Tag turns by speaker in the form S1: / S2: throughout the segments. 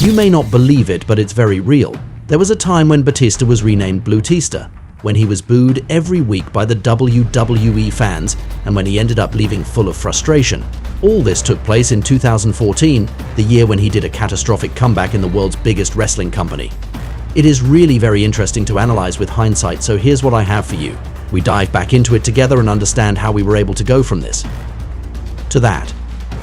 S1: You may not believe it, but it's very real. There was a time when Batista was renamed Bluetista, when he was booed every week by the WWE fans and when he ended up leaving full of frustration. All this took place in 2014, the year when he did a catastrophic comeback in the world's biggest wrestling company. It is really very interesting to analyze with hindsight, so here's what I have for you. We dive back into it together and understand how we were able to go from this to that.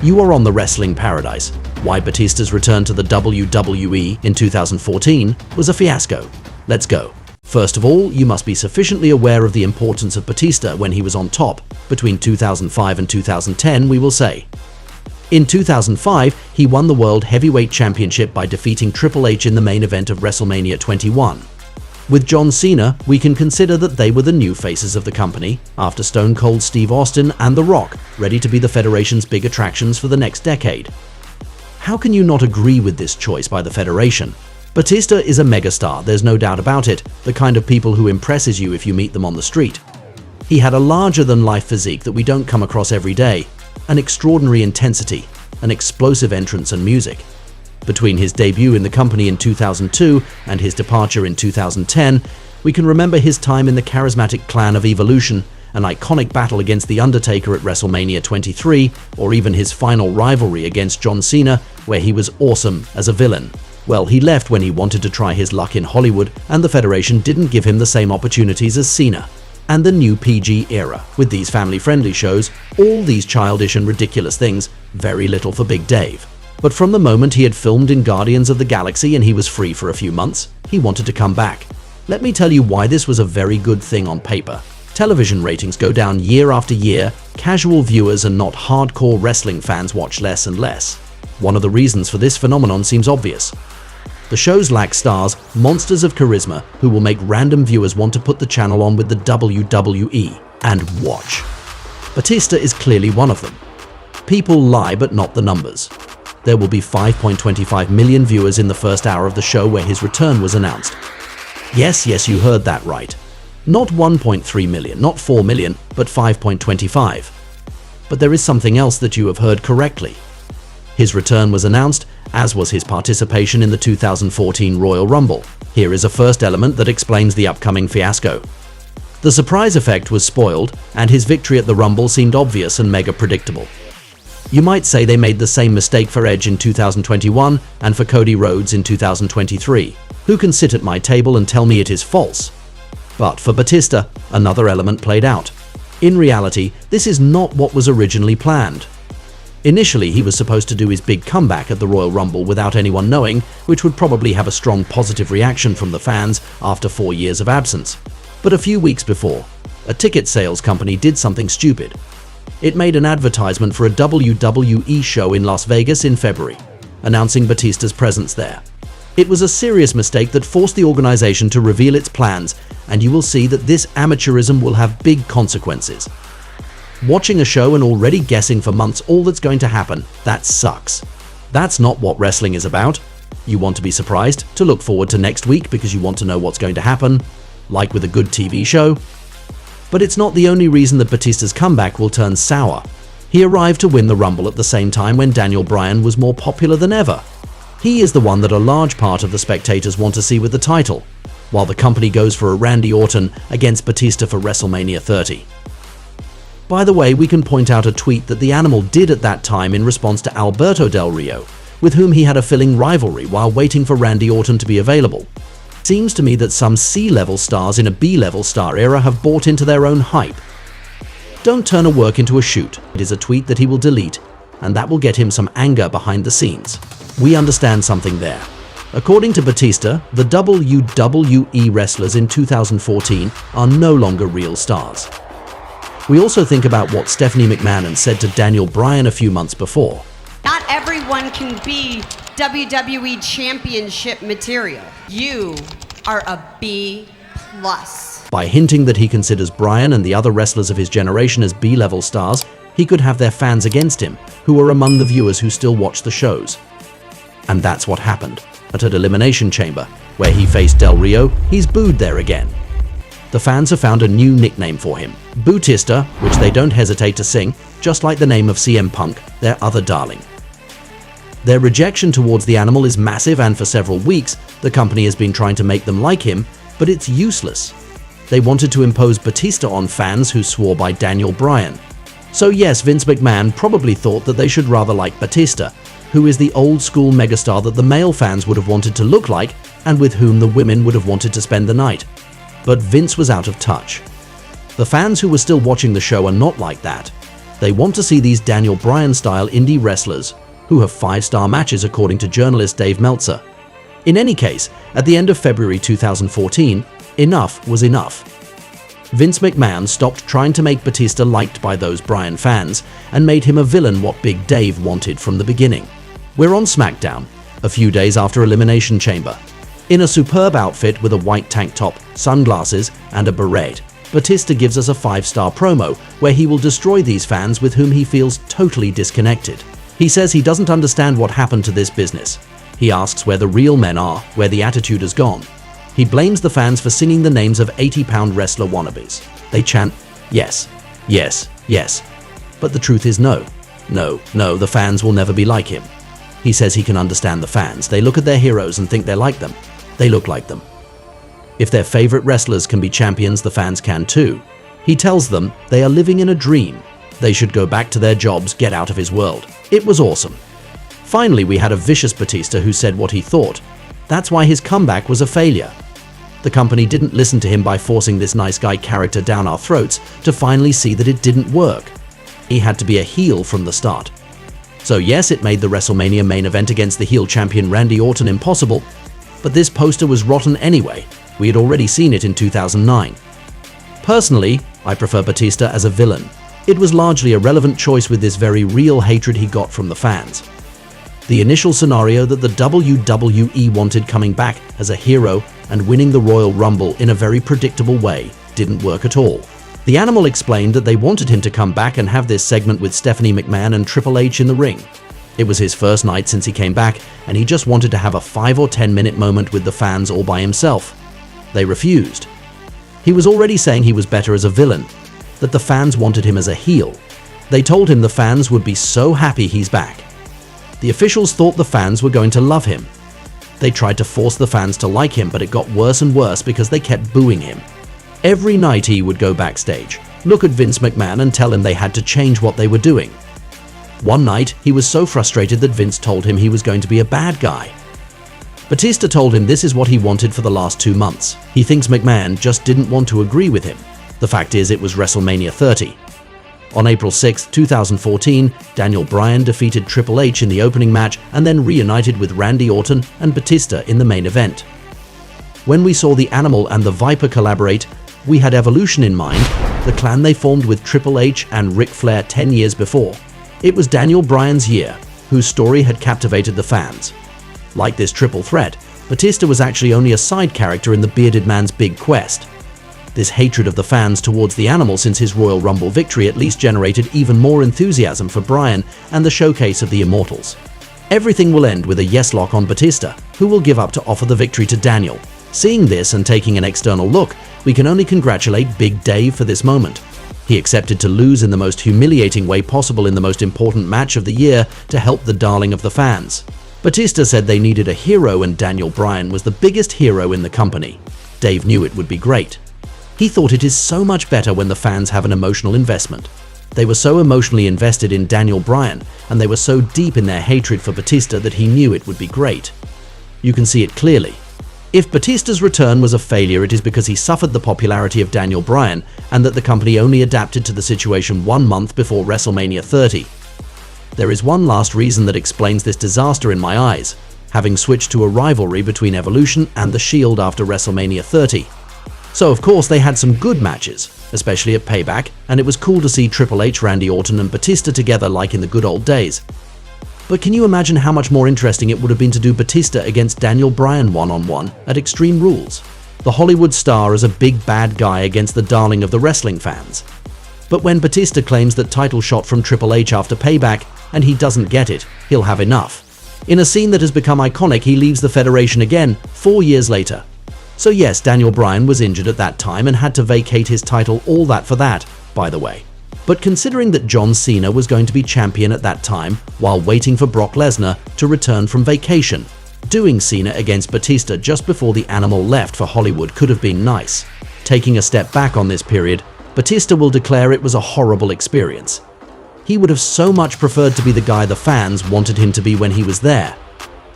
S1: You are on the wrestling paradise. Why Batista's return to the WWE in 2014 was a fiasco. Let's go. First of all, you must be sufficiently aware of the importance of Batista when he was on top, between 2005 and 2010, we will say. In 2005, he won the World Heavyweight Championship by defeating Triple H in the main event of WrestleMania 21. With John Cena, we can consider that they were the new faces of the company, after Stone Cold Steve Austin and The Rock, ready to be the Federation's big attractions for the next decade. How can you not agree with this choice by the Federation? Batista is a megastar, there's no doubt about it, the kind of people who impresses you if you meet them on the street. He had a larger-than-life physique that we don't come across every day, an extraordinary intensity, an explosive entrance and music. Between his debut in the company in 2002 and his departure in 2010, we can remember his time in the charismatic clan of Evolution, an iconic battle against The Undertaker at WrestleMania 23, or even his final rivalry against John Cena, where he was awesome as a villain. Well, he left when he wanted to try his luck in Hollywood, and the Federation didn't give him the same opportunities as Cena. And the new PG era, with these family-friendly shows, all these childish and ridiculous things, very little for Big Dave. But from the moment he had filmed in Guardians of the Galaxy and he was free for a few months, he wanted to come back. Let me tell you why this was a very good thing on paper. Television ratings go down year after year, casual viewers and not hardcore wrestling fans watch less and less. One of the reasons for this phenomenon seems obvious. The shows lack stars, monsters of charisma, who will make random viewers want to put the channel on with the WWE and watch. Batista is clearly one of them. People lie, but not the numbers. There will be 5.25 million viewers in the first hour of the show where his return was announced. Yes, you heard that right. Not 1.3 million, not 4 million, but 5.25. But there is something else that you have heard correctly. His return was announced, as was his participation in the 2014 Royal Rumble. Here is a first element that explains the upcoming fiasco. The surprise effect was spoiled, and his victory at the Rumble seemed obvious and mega predictable. You might say they made the same mistake for Edge in 2021 and for Cody Rhodes in 2023. Who can sit at my table and tell me it is false? But for Batista, another element played out. In reality, this is not what was originally planned. Initially, he was supposed to do his big comeback at the Royal Rumble without anyone knowing, which would probably have a strong positive reaction from the fans after 4 years of absence. But a few weeks before, a ticket sales company did something stupid. It made an advertisement for a WWE show in Las Vegas in February, announcing Batista's presence there. It was a serious mistake that forced the organization to reveal its plans, and you will see that this amateurism will have big consequences. Watching a show and already guessing for months all that's going to happen, that sucks. That's not what wrestling is about. You want to be surprised, to look forward to next week because you want to know what's going to happen, like with a good TV show. But it's not the only reason that Batista's comeback will turn sour. He arrived to win the Rumble at the same time when Daniel Bryan was more popular than ever. He is the one that a large part of the spectators want to see with the title, while the company goes for a Randy Orton against Batista for WrestleMania 30. By the way, we can point out a tweet that the Animal did at that time in response to Alberto Del Rio, with whom he had a filling rivalry while waiting for Randy Orton to be available. Seems to me that some C-level stars in a B-level star era have bought into their own hype. Don't turn a work into a shoot. It is a tweet that he will delete, and that will get him some anger behind the scenes. We understand something there. According to Batista, the WWE wrestlers in 2014 are no longer real stars. We also think about what Stephanie McMahon said to Daniel Bryan a few months before.
S2: Not everyone can be WWE Championship material. You are a B+.
S1: By hinting that he considers Bryan and the other wrestlers of his generation as B-level stars, he could have their fans against him, who are among the viewers who still watch the shows. And that's what happened. At Elimination Chamber, where he faced Del Rio, he's booed there again. The fans have found a new nickname for him, Bluetista, which they don't hesitate to sing, just like the name of CM Punk, their other darling. Their rejection towards the animal is massive, and for several weeks, the company has been trying to make them like him, but it's useless. They wanted to impose Batista on fans who swore by Daniel Bryan. So yes, Vince McMahon probably thought that they should rather like Batista, who is the old-school megastar that the male fans would have wanted to look like and with whom the women would have wanted to spend the night. But Vince was out of touch. The fans who were still watching the show are not like that. They want to see these Daniel Bryan-style indie wrestlers who have 5-star matches, according to journalist Dave Meltzer. In any case, at the end of February 2014, enough was enough. Vince McMahon stopped trying to make Batista liked by those Bryan fans and made him a villain, what Big Dave wanted from the beginning. We're on SmackDown, a few days after Elimination Chamber. In a superb outfit with a white tank top, sunglasses, and a beret, Batista gives us a 5-star promo where he will destroy these fans with whom he feels totally disconnected. He says he doesn't understand what happened to this business. He asks where the real men are, where the attitude has gone. He blames the fans for singing the names of 80-pound wrestler wannabes. They chant, yes, yes, yes. But the truth is no. No, the fans will never be like him. He says he can understand the fans. They look at their heroes and think they're like them. They look like them. If their favorite wrestlers can be champions, the fans can too. He tells them they are living in a dream. They should go back to their jobs, get out of his world. It was awesome. Finally, we had a vicious Batista who said what he thought. That's why his comeback was a failure. The company didn't listen to him by forcing this nice guy character down our throats to finally see that it didn't work. He had to be a heel from the start. So yes, it made the WrestleMania main event against the heel champion Randy Orton impossible, but this poster was rotten anyway. We had already seen it in 2009. Personally, I prefer Batista as a villain. It was largely a relevant choice with this very real hatred he got from the fans. The initial scenario that the WWE wanted, coming back as a hero and winning the Royal Rumble in a very predictable way, didn't work at all. The Animal explained that they wanted him to come back and have this segment with Stephanie McMahon and Triple H in the ring. It was his first night since he came back, and he just wanted to have a 5 or 10 minute moment with the fans all by himself. They refused. He was already saying he was better as a villain, that the fans wanted him as a heel. They told him the fans would be so happy he's back. The officials thought the fans were going to love him. They tried to force the fans to like him, but it got worse and worse because they kept booing him. Every night he would go backstage, look at Vince McMahon and tell him they had to change what they were doing. One night, he was so frustrated that Vince told him he was going to be a bad guy. Batista told him this is what he wanted for the last 2 months. He thinks McMahon just didn't want to agree with him. The fact is, it was WrestleMania 30. On April 6, 2014, Daniel Bryan defeated Triple H in the opening match and then reunited with Randy Orton and Batista in the main event. When we saw the Animal and the Viper collaborate, we had Evolution in mind, the clan they formed with Triple H and Ric Flair 10 years before. It was Daniel Bryan's year, whose story had captivated the fans. Like this triple threat, Batista was actually only a side character in the bearded man's big quest. This hatred of the fans towards the Animal since his Royal Rumble victory at least generated even more enthusiasm for Bryan and the showcase of the Immortals. Everything will end with a yes lock on Batista, who will give up to offer the victory to Daniel. Seeing this and taking an external look, we can only congratulate Big Dave for this moment. He accepted to lose in the most humiliating way possible in the most important match of the year to help the darling of the fans. Batista said they needed a hero, and Daniel Bryan was the biggest hero in the company. Dave knew it would be great. He thought it is so much better when the fans have an emotional investment. They were so emotionally invested in Daniel Bryan, and they were so deep in their hatred for Batista that he knew it would be great. You can see it clearly. If Batista's return was a failure, it is because he suffered the popularity of Daniel Bryan and that the company only adapted to the situation 1 month before WrestleMania 30. There is one last reason that explains this disaster in my eyes, having switched to a rivalry between Evolution and The Shield after WrestleMania 30. So of course they had some good matches, especially at Payback, and it was cool to see Triple H, Randy Orton and Batista together like in the good old days. But can you imagine how much more interesting it would have been to do Batista against Daniel Bryan one-on-one at Extreme Rules? The Hollywood star as a big bad guy against the darling of the wrestling fans. But when Batista claims that title shot from Triple H after Payback and he doesn't get it, he'll have enough. In a scene that has become iconic, he leaves the Federation again 4 years later. So yes, Daniel Bryan was injured at that time and had to vacate his title, all that for that, by the way. But considering that John Cena was going to be champion at that time while waiting for Brock Lesnar to return from vacation, doing Cena against Batista just before the animal left for Hollywood could have been nice. Taking a step back on this period, Batista will declare it was a horrible experience. He would have so much preferred to be the guy the fans wanted him to be when he was there.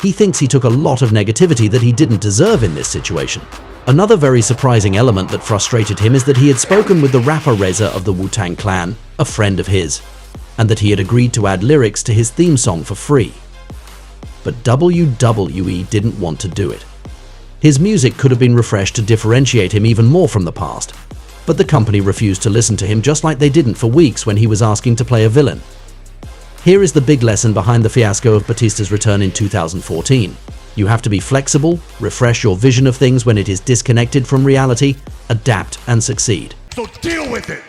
S1: He thinks he took a lot of negativity that he didn't deserve in this situation. Another very surprising element that frustrated him is that he had spoken with the rapper RZA of the Wu-Tang Clan, a friend of his, and that he had agreed to add lyrics to his theme song for free. But WWE didn't want to do it. His music could have been refreshed to differentiate him even more from the past, but the company refused to listen to him just like they didn't for weeks when he was asking to play a villain. Here is the big lesson behind the fiasco of Batista's return in 2014. You have to be flexible, refresh your vision of things when it is disconnected from reality, adapt and succeed.
S3: So deal with it!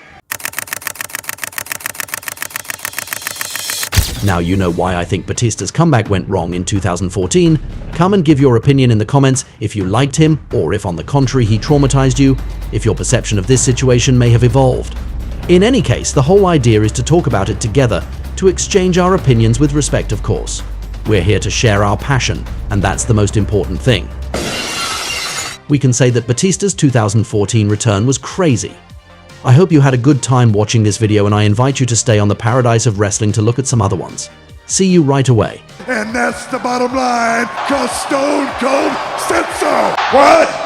S1: Now you know why I think Batista's comeback went wrong in 2014. Come and give your opinion in the comments if you liked him, or if on the contrary he traumatized you, if your perception of this situation may have evolved. In any case, the whole idea is to talk about it together, to exchange our opinions with respect, of course. We're here to share our passion, and that's the most important thing. We can say that Batista's 2014 return was crazy. I hope you had a good time watching this video, and I invite you to stay on the Paradise of Wrestling to look at some other ones. See you right away.
S3: And that's the bottom line, 'cause Stone Cold said so. What?